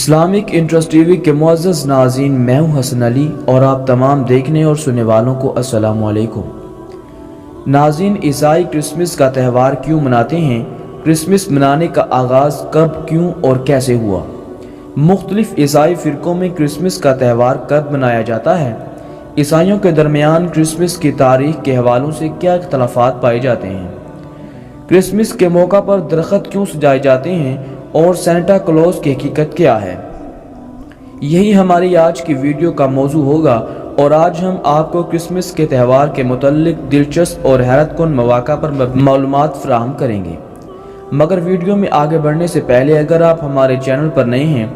Islamic interest T V کے معزز ناظرین، میں ہوں حسن علی اور آپ تمام دیکھنے اور سننے والوں کو السلام علیکم۔ ناظرین، عیسائی کرسمس کا تہوار کیوں مناتے ہیں؟ کرسمس منانے کا آغاز کب، کیوں اور کیسے ہوا؟ مختلف عیسائی فرقوں میں کرسمس کا تہوار کب منایا جاتا ہے؟ عیسائیوں کے درمیان کرسمس کی تاریخ کے حوالوں سے کیا اختلافات پائے جاتے ہیں؟ کرسمس کے موقع پر درخت کیوں سجائے جاتے ہیں اور سینٹا کلوز کی حقیقت کیا ہے؟ یہی ہماری آج کی ویڈیو کا موضوع ہوگا اور آج ہم آپ کو کرسمس کے تہوار کے متعلق دلچسپ اور حیرت کن مواقع پر معلومات فراہم کریں گے۔ مگر ویڈیو میں آگے بڑھنے سے پہلے اگر آپ ہمارے چینل پر نئے ہیں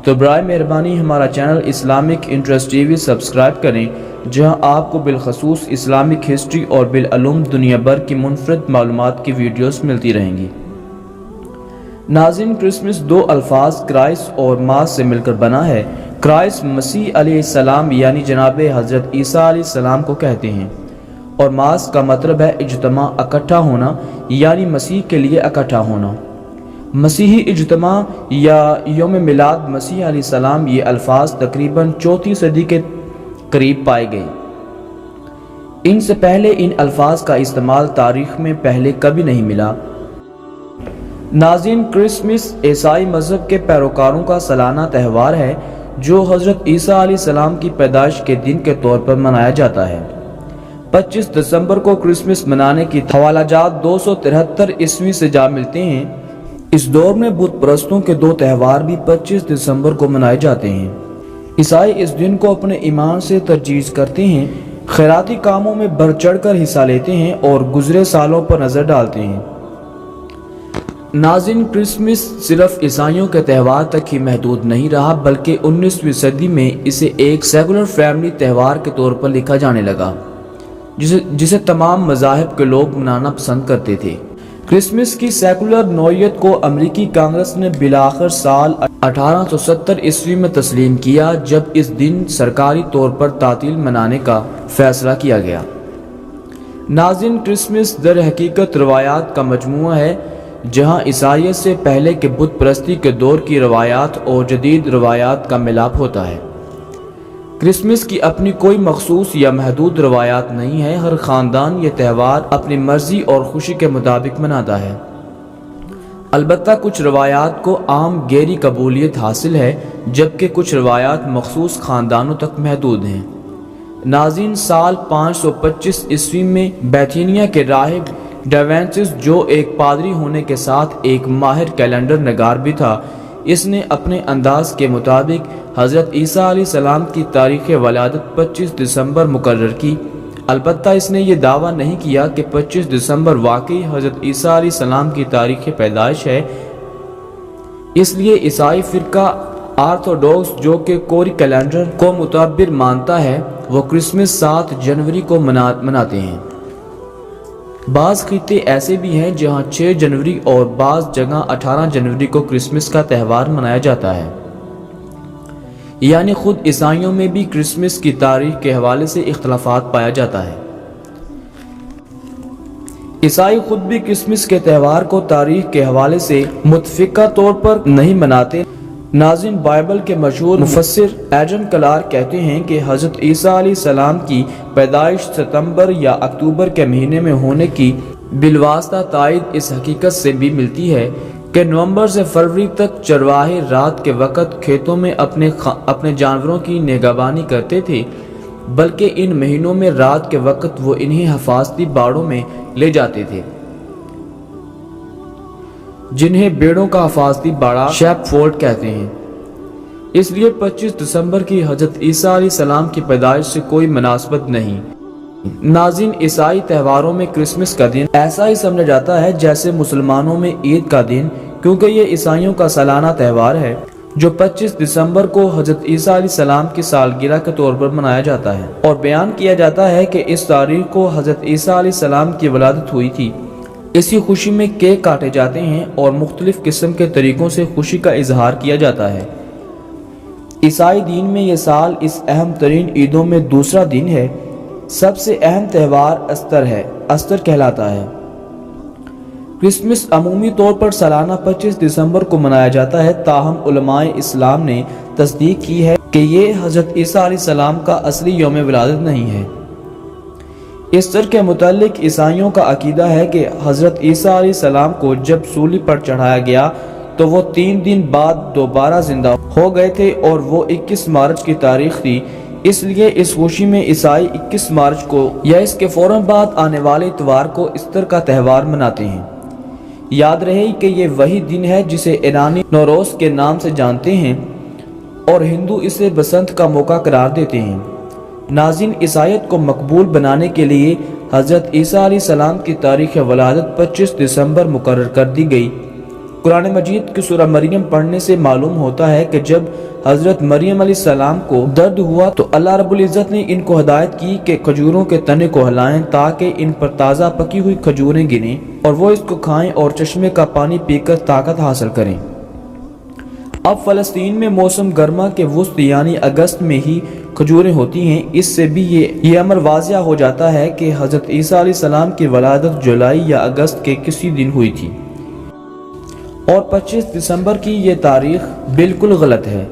تو برائے مہربانی ہمارا channel Islamic interest T V subscribe کریں، جہاں آپ کو بالخصوص اسلامک ہسٹری اور بالعلوم دنیا بھر کی منفرد معلومات کی ویڈیوز ملتی رہیں گی۔ ناظرین، کرسمس دو الفاظ کرائس اور ماس سے مل کر بنا ہے۔ کرائس مسیح علیہ السلام یعنی جناب حضرت عیسیٰ علیہ السلام کو کہتے ہیں، اور ماس کا مطلب ہے اجتماع، اکٹھا ہونا، یعنی مسیح کے لیے اکٹھا ہونا۔ مسیحی اجتماع یا یوم میلاد مسیح علیہ السلام، یہ الفاظ تقریباً 4 صدی کے قریب پائے گئے۔ ان سے پہلے ان الفاظ کا استعمال تاریخ میں پہلے کبھی نہیں ملا۔ ناظرین، کرسمس عیسائی مذہب کے پیروکاروں کا سالانہ تہوار ہے جو حضرت عیسیٰ علیہ السلام کی پیدائش کے دن کے طور پر منایا جاتا ہے۔ 25 دسمبر کو کرسمس منانے کی حوالہ جات 273 عیسوی سے جا ملتے ہیں۔ اس دور میں بت پرستوں کے 2 تہوار بھی 25 دسمبر کو منائے جاتے ہیں۔ عیسائی اس دن کو اپنے ایمان سے تجدید کرتے ہیں، خیراتی کاموں میں بڑھ چڑھ کر حصہ لیتے ہیں اور گزرے سالوں پر نظر ڈالتے ہیں۔ ناظرین، کرسمس صرف عیسائیوں کے تہوار تک ہی محدود نہیں رہا، بلکہ 19ویں صدی میں اسے ایک سیکولر فیملی تہوار کے طور پر لکھا جانے لگا، جسے تمام مذاہب کے لوگ منانا پسند کرتے تھے۔ کرسمس کی سیکولر نوعیت کو امریکی کانگریس نے بالآخر سال 1870 عیسوی میں تسلیم کیا، جب اس دن سرکاری طور پر تعطیل منانے کا فیصلہ کیا گیا۔ ناظرین، کرسمس در حقیقت روایات کا مجموعہ ہے، جہاں عیسائیت سے پہلے کے بت پرستی کے دور کی روایات اور جدید روایات کا ملاپ ہوتا ہے۔ کرسمس کی اپنی کوئی مخصوص یا محدود روایات نہیں ہے، ہر خاندان یہ تہوار اپنی مرضی اور خوشی کے مطابق مناتا ہے۔ البتہ کچھ روایات کو عام گہری قبولیت حاصل ہے، جبکہ کچھ روایات مخصوص خاندانوں تک محدود ہیں۔ ناظرین، سال 525 عیسوی میں بیتھینیا کے راہب ڈیونسس، جو ایک پادری ہونے کے ساتھ ایک ماہر کیلنڈر نگار بھی تھا، اس نے اپنے انداز کے مطابق حضرت عیسیٰ علیہ السلام کی تاریخ ولادت 25 دسمبر مقرر کی۔ البتہ اس نے یہ دعویٰ نہیں کیا کہ 25 دسمبر واقعی حضرت عیسیٰ علیہ السلام کی تاریخ پیدائش ہے۔ اس لیے عیسائی فرقہ آرتھوڈوکس، جو کہ کوری کیلنڈر کو معتبر مانتا ہے، وہ کرسمس 7 جنوری کو مناتے ہیں۔ بعض خطے ایسے بھی ہیں جہاں 6 جنوری اور بعض جگہ 18 جنوری کو کرسمس کا تہوار منایا جاتا ہے۔ یعنی خود عیسائیوں میں بھی کرسمس کی تاریخ کے حوالے سے اختلافات پایا جاتا ہے۔ عیسائی خود بھی کرسمس کے تہوار کو تاریخ کے حوالے سے متفقہ طور پر نہیں مناتے۔ ناظرین، بائبل کے مشہور مفسر ایڈم کلارک کہتے ہیں کہ حضرت عیسیٰ علیہ السلام کی پیدائش ستمبر یا اکتوبر کے مہینے میں ہونے کی بالواسطہ تائید اس حقیقت سے بھی ملتی ہے کہ نومبر سے فروری تک چرواہے رات کے وقت کھیتوں میں اپنے جانوروں کی نگہبانی کرتے تھے، بلکہ ان مہینوں میں رات کے وقت وہ انہیں حفاظتی باڑوں میں لے جاتے تھے، جنہیں بیڑوں کا حفاظتی باڑہ شیپ فولڈ کہتے ہیں۔ اس لیے 25 دسمبر کی حضرت عیسیٰ علیہ السلام کی پیدائش سے کوئی مناسبت نہیں۔ ناظرین، عیسائی تہواروں میں کرسمس کا دن ایسا ہی سمجھا جاتا ہے جیسے مسلمانوں میں عید کا دن، کیونکہ یہ عیسائیوں کا سالانہ تہوار ہے جو 25 دسمبر کو حضرت عیسیٰ علیہ السلام کی سالگرہ کے طور پر منایا جاتا ہے، اور بیان کیا جاتا ہے کہ اس تاریخ کو حضرت عیسیٰ علیہ السلام کی ولادت ہوئی تھی۔ اسی خوشی میں کیک کاٹے جاتے ہیں اور مختلف قسم کے طریقوں سے خوشی کا اظہار کیا جاتا ہے۔ عیسائی دین میں یہ سال اس اہم ترین عیدوں میں دوسرا دن ہے۔ سب سے اہم تہوار استر ہے، استر کہلاتا ہے۔ کرسمس عمومی طور پر سالانہ 25 دسمبر کو منایا جاتا ہے، تاہم علماء اسلام نے تصدیق کی ہے کہ یہ حضرت عیسیٰ علیہ السلام کا اصلی یوم ولادت نہیں ہے۔ ایسٹر کے متعلق عیسائیوں کا عقیدہ ہے کہ حضرت عیسیٰ علیہ السلام کو جب سولی پر چڑھایا گیا تو وہ 3 دن بعد دوبارہ زندہ ہو گئے تھے اور وہ 21 مارچ کی تاریخ تھی، اس لیے اس خوشی میں عیسائی 21 مارچ کو یا اس کے فوراً بعد آنے والے اتوار کو ایسٹر کا تہوار مناتے ہیں۔ یاد رہے کہ یہ وہی دن ہے جسے ایرانی نوروز کے نام سے جانتے ہیں اور ہندو اسے بسنت کا موقع قرار دیتے ہیں۔ ناظرین، عیسائیت کو مقبول بنانے کے لیے حضرت عیسیٰ علیہ السلام کی تاریخ ولادت 25 دسمبر مقرر کر دی گئی۔ قرآن مجید کی سورہ مریم پڑھنے سے معلوم ہوتا ہے کہ جب حضرت مریم علیہ السلام کو درد ہوا تو اللہ رب العزت نے ان کو ہدایت کی کہ کھجوروں کے تنے کو ہلائیں تاکہ ان پر تازہ پکی ہوئی کھجوریں گریں اور وہ اس کو کھائیں اور چشمے کا پانی پی کر طاقت حاصل کریں۔ اب فلسطین میں موسم گرما کے وسط یعنی اگست میں ہی کھجوریں ہوتی ہیں۔ اس سے بھی یہ امر واضح ہو جاتا ہے کہ حضرت عیسیٰ علیہ السلام کی ولادت جولائی یا اگست کے کسی دن ہوئی تھی اور 25 دسمبر کی یہ تاریخ بالکل غلط ہے،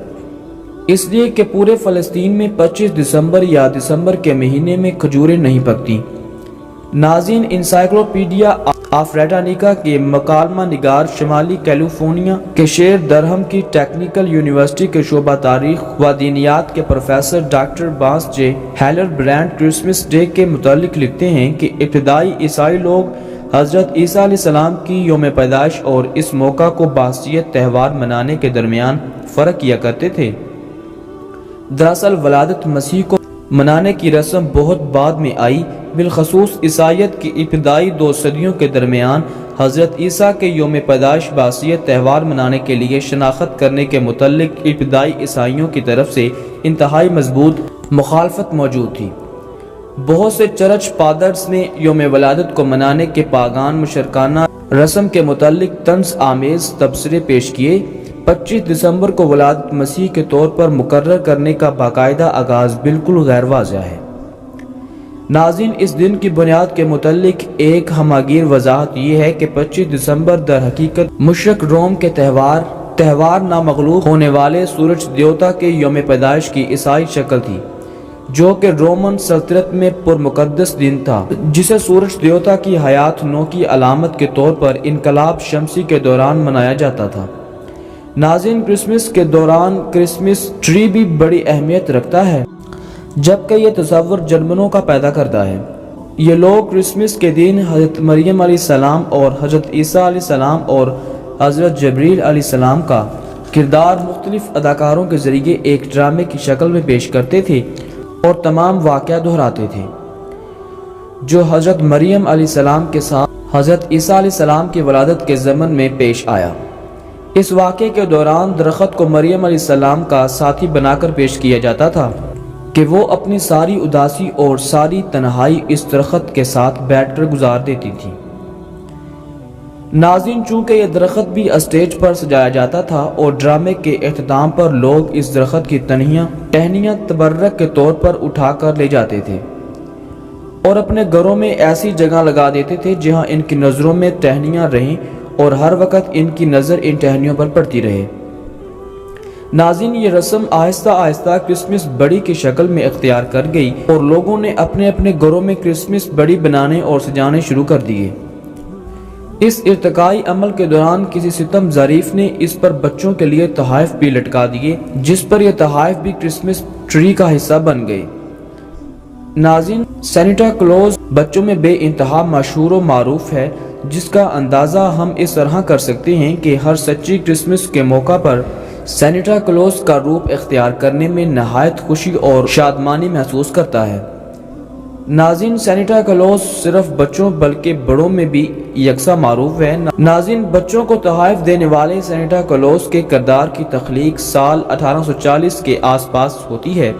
اس لیے کہ پورے فلسطین میں 25 دسمبر یا دسمبر کے مہینے میں کھجوریں نہیں پکتی۔ ناظرین، انسائکلوپیڈیا آفریٹانیکا کے مکالمہ نگار شمالی کیلیفورنیا کے شہر درہم کی ٹیکنیکل یونیورسٹی کے شعبہ تاریخ و دینیات کے پروفیسر ڈاکٹر بانس جے ہیلر برانڈ کرسمس ڈے کے متعلق لکھتے ہیں کہ ابتدائی عیسائی لوگ حضرت عیسیٰ علیہ السلام کی یوم پیدائش اور اس موقع کو بحیثیت تہوار منانے کے درمیان فرق کیا کرتے تھے۔ دراصل ولادت مسیح کو منانے کی رسم بہت بعد میں آئی، بالخصوص عیسائیت کی ابتدائی 2 صدیوں کے درمیان حضرت عیسیٰ کے یوم پیدائش بحیثیت تہوار منانے کے لیے شناخت کرنے کے متعلق ابتدائی عیسائیوں کی طرف سے انتہائی مضبوط مخالفت موجود تھی۔ بہت سے چرچ فادرز نے یوم ولادت کو منانے کے پاگان مشرکانہ رسم کے متعلق طنز آمیز تبصرے پیش کیے۔ 25 دسمبر کو ولادت مسیح کے طور پر مقرر کرنے کا باقاعدہ آغاز بالکل غیر واضح ہے۔ ناظرین، اس دن کی بنیاد کے متعلق ایک ہماگیر وضاحت یہ ہے کہ 25 دسمبر در حقیقت مشرق روم کے تہوار نامغلوب ہونے والے سورج دیوتا کے یوم پیدائش کی عیسائی شکل تھی، جو کہ رومن سلطنت میں پرمقدس دن تھا، جسے سورج دیوتا کی حیات نو کی علامت کے طور پر انقلاب شمسی کے دوران منایا جاتا تھا۔ ناظرین، کرسمس کے دوران کرسمس ٹری بھی بڑی اہمیت رکھتا ہے، جبکہ یہ تصور جرمنوں کا پیدا کرتا ہے۔ یہ لوگ کرسمس کے دن حضرت مریم علیہ السلام اور حضرت عیسیٰ علیہ السلام اور حضرت جبریل علیہ السلام کا کردار مختلف اداکاروں کے ذریعے ایک ڈرامے کی شکل میں پیش کرتے تھے اور تمام واقعہ دہراتے تھے جو حضرت مریم علیہ السلام کے ساتھ حضرت عیسیٰ علیہ السلام کی ولادت کے ضمن میں پیش آیا۔ اس واقعے کے دوران درخت کو مریم علیہ السلام کا ساتھی بنا کر پیش کیا جاتا تھا کہ وہ اپنی ساری اداسی اور ساری تنہائی اس درخت کے ساتھ بیٹھ کر گزار دیتی تھی۔ ناظرین، چونکہ یہ درخت بھی اسٹیج پر سجایا جاتا تھا اور ڈرامے کے اختتام پر لوگ اس درخت کی ٹہنیاں تبرک کے طور پر اٹھا کر لے جاتے تھے اور اپنے گھروں میں ایسی جگہ لگا دیتے تھے جہاں ان کی نظروں میں ٹہنیاں رہیں اور ہر وقت ان کی نظر ان ٹہنیوں پر پڑتی رہے۔ ناظرین، یہ رسم آہستہ آہستہ کرسمس بڑی کی شکل میں اختیار کر گئی اور لوگوں نے اپنے اپنے گھروں میں کرسمس بڑی بنانے اور سجانے شروع کر دیے۔ اس ارتقائی عمل کے دوران کسی ستم ظریف نے اس پر بچوں کے لیے تحائف بھی لٹکا دیے، جس پر یہ تحائف بھی کرسمس ٹری کا حصہ بن گئے۔ ناظرین، سینٹا کلوز بچوں میں بے انتہا مشہور و معروف ہے، جس کا اندازہ ہم اس طرح کر سکتے ہیں کہ ہر سچی کرسمس کے موقع پر سینٹا کلوز کا روپ اختیار کرنے میں نہایت خوشی اور شادمانی محسوس کرتا ہے۔ ناظرین، سینٹا کلوز صرف بچوں بلکہ بڑوں میں بھی یکساں معروف ہے۔ ناظرین، بچوں کو تحائف دینے والے سینٹا کلوز کے کردار کی تخلیق سال 1840 کے آس پاس ہوتی ہے،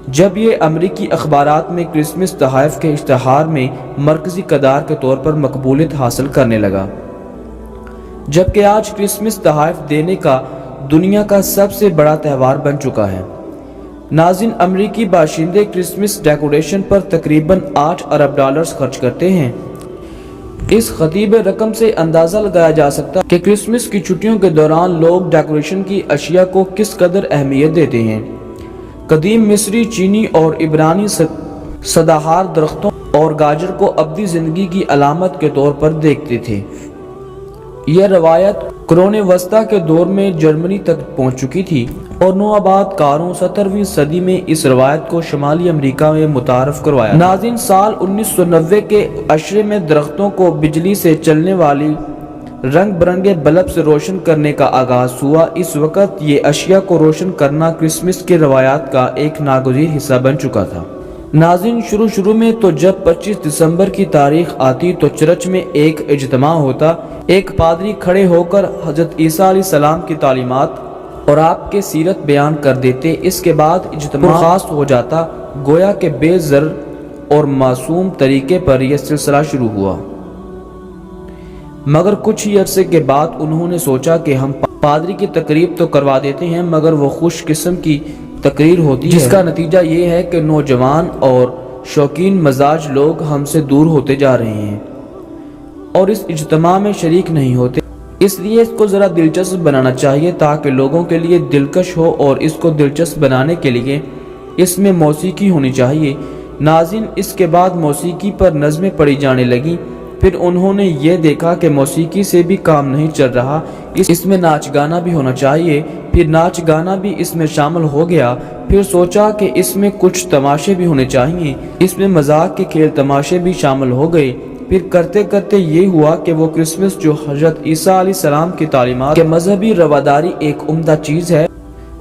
جب یہ امریکی اخبارات میں کرسمس تحائف کے اشتہار میں مرکزی کردار کے طور پر مقبولیت حاصل کرنے لگا، جبکہ آج کرسمس تحائف دینے کا دنیا کا سب سے بڑا تہوار بن چکا ہے۔ ناظرین، امریکی باشندے کرسمس ڈیکوریشن پر تقریباً $8 ارب خرچ کرتے ہیں۔ اس خطیب رقم سے اندازہ لگایا جا سکتا ہے کہ کرسمس کی چھٹیوں کے دوران لوگ ڈیکوریشن کی اشیاء کو کس قدر اہمیت دیتے ہیں۔ قدیم مصری، چینی اور عبرانی سداہار درختوں اور گاجر کو ابدی زندگی کی علامت کے طور پر دیکھتے تھے۔ یہ روایت قرون وسطیٰ کے دور میں جرمنی تک پہنچ چکی تھی اور نوآباد کاروں 17ویں صدی میں اس روایت کو شمالی امریکہ میں متعارف کروایا۔ ناظرین، سال 1990 کے عشرے میں درختوں کو بجلی سے چلنے والی رنگ برنگے بلب سے روشن کرنے کا آغاز ہوا۔ اس وقت یہ اشیاء کو روشن کرنا کرسمس کے روایات کا ایک ناگزیر حصہ بن چکا تھا۔ ناظرین، شروع میں تو جب 25 دسمبر کی تاریخ آتی تو چرچ میں ایک اجتماع ہوتا، ایک پادری کھڑے ہو کر حضرت عیسیٰ علیہ السلام کی تعلیمات اور آپ کے سیرت بیان کر دیتے۔ اس کے بعد اجتماع خاص ہو جاتا، گویا کہ بے زر اور معصوم طریقے پر یہ سلسلہ شروع ہوا۔ مگر کچھ ہی عرصے کے بعد انہوں نے سوچا کہ ہم پادری کی تقریب تو کروا دیتے ہیں مگر وہ خوش قسم کی تقریر ہوتی ہے، جس کا نتیجہ یہ ہے کہ نوجوان اور شوقین مزاج لوگ ہم سے دور ہوتے جا رہے ہیں اور اس اجتماع میں شریک نہیں ہوتے۔ اس لیے اس کو ذرا دلچسپ بنانا چاہیے تاکہ لوگوں کے لیے دلکش ہو، اور اس کو دلچسپ بنانے کے لیے اس میں موسیقی ہونی چاہیے۔ ناظرین، اس کے بعد موسیقی پر نظمیں پڑھی جانے لگیں۔ پھر انہوں نے یہ دیکھا کہ موسیقی سے بھی کام نہیں چل رہا، اس میں ناچ گانا بھی ہونا چاہیے۔ پھر ناچ گانا بھی اس میں شامل ہو گیا۔ پھر سوچا کہ اس میں کچھ تماشے بھی ہونے چاہیے، اس میں مذاق کے کھیل تماشے بھی شامل ہو گئے۔ پھر کرتے کرتے یہ ہوا کہ وہ کرسمس جو حضرت عیسیٰ علیہ السلام کی تعلیمات کے مذہبی رواداری ایک عمدہ چیز ہے،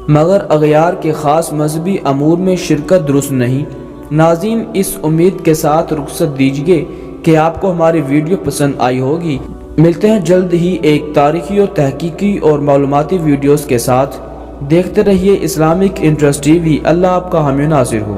مگر اغیار کے خاص مذہبی امور میں شرکت درست نہیں۔ ناظرین، اس امید کے ساتھ رخصت دیجیے کہ آپ کو ہماری ویڈیو پسند آئی ہوگی۔ ملتے ہیں جلد ہی ایک تاریخی اور تحقیقی اور معلوماتی ویڈیوز کے ساتھ۔ دیکھتے رہیے اسلامک انٹرسٹ ٹی وی۔ اللہ آپ کا حامی و ناصر ہو۔